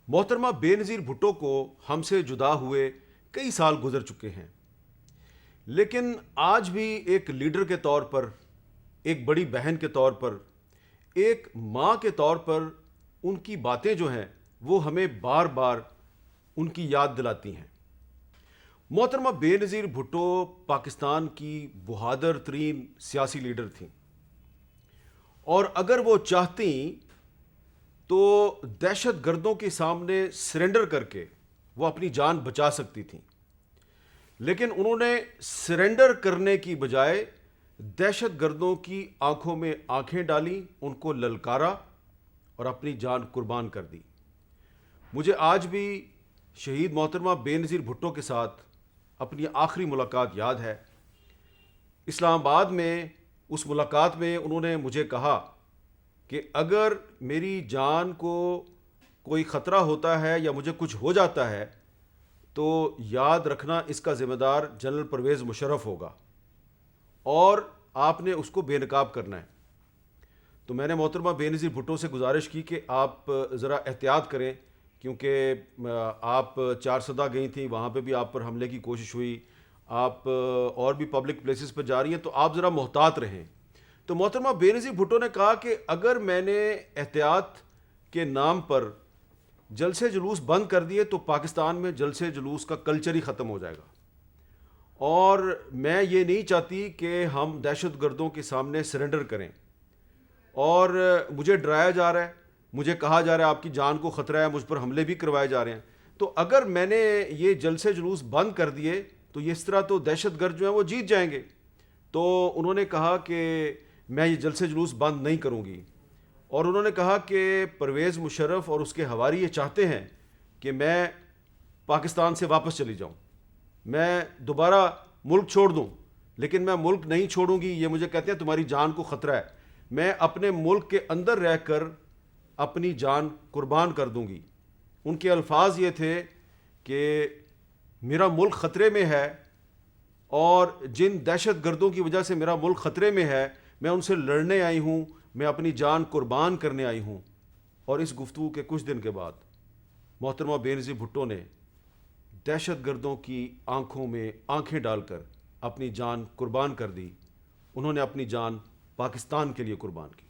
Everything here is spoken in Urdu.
محترمہ بے نظیر بھٹو کو ہم سے جدا ہوئے کئی سال گزر چکے ہیں، لیکن آج بھی ایک لیڈر کے طور پر، ایک بڑی بہن کے طور پر، ایک ماں کے طور پر ان کی باتیں جو ہیں وہ ہمیں بار بار ان کی یاد دلاتی ہیں۔ محترمہ بے نظیر بھٹو پاکستان کی بہادر ترین سیاسی لیڈر تھیں، اور اگر وہ چاہتیں تو دہشت گردوں کے سامنے سرنڈر کر کے وہ اپنی جان بچا سکتی تھیں، لیکن انہوں نے سرنڈر کرنے کی بجائے دہشت گردوں کی آنکھوں میں آنکھیں ڈالیں، ان کو للکارا اور اپنی جان قربان کر دی۔ مجھے آج بھی شہید محترمہ بے نظیر بھٹو کے ساتھ اپنی آخری ملاقات یاد ہے۔ اسلام آباد میں اس ملاقات میں انہوں نے مجھے کہا کہ اگر میری جان کو کوئی خطرہ ہوتا ہے یا مجھے کچھ ہو جاتا ہے تو یاد رکھنا اس کا ذمہ دار جنرل پرویز مشرف ہوگا، اور آپ نے اس کو بے نقاب کرنا ہے۔ تو میں نے محترمہ بے نظیر بھٹو سے گزارش کی کہ آپ ذرا احتیاط کریں، کیونکہ آپ چارسدہ گئی تھیں، وہاں پہ بھی آپ پر حملے کی کوشش ہوئی، آپ اور بھی پبلک پلیسز پر جا رہی ہیں، تو آپ ذرا محتاط رہیں۔ تو محترمہ بے نظیر بھٹو نے کہا کہ اگر میں نے احتیاط کے نام پر جلسے جلوس بند کر دیے تو پاکستان میں جلسے جلوس کا کلچر ہی ختم ہو جائے گا، اور میں یہ نہیں چاہتی کہ ہم دہشت گردوں کے سامنے سرنڈر کریں، اور مجھے ڈرایا جا رہا ہے، مجھے کہا جا رہا ہے آپ کی جان کو خطرہ ہے، مجھ پر حملے بھی کروائے جا رہے ہیں۔ تو اگر میں نے یہ جلسے جلوس بند کر دیے تو اس طرح تو دہشت گرد جو ہیں وہ جیت جائیں گے۔ تو انہوں نے کہا کہ میں یہ جلسے جلوس بند نہیں کروں گی، اور انہوں نے کہا کہ پرویز مشرف اور اس کے حواری یہ چاہتے ہیں کہ میں پاکستان سے واپس چلی جاؤں، میں دوبارہ ملک چھوڑ دوں، لیکن میں ملک نہیں چھوڑوں گی، یہ مجھے کہتے ہیں تمہاری جان کو خطرہ ہے، میں اپنے ملک کے اندر رہ کر اپنی جان قربان کر دوں گی۔ ان کے الفاظ یہ تھے کہ میرا ملک خطرے میں ہے، اور جن دہشت گردوں کی وجہ سے میرا ملک خطرے میں ہے میں ان سے لڑنے آئی ہوں، میں اپنی جان قربان کرنے آئی ہوں۔ اور اس گفتگو کے کچھ دن کے بعد محترمہ بے نظیر بھٹو نے دہشت گردوں کی آنکھوں میں آنکھیں ڈال کر اپنی جان قربان کر دی۔ انہوں نے اپنی جان پاکستان کے لیے قربان کی۔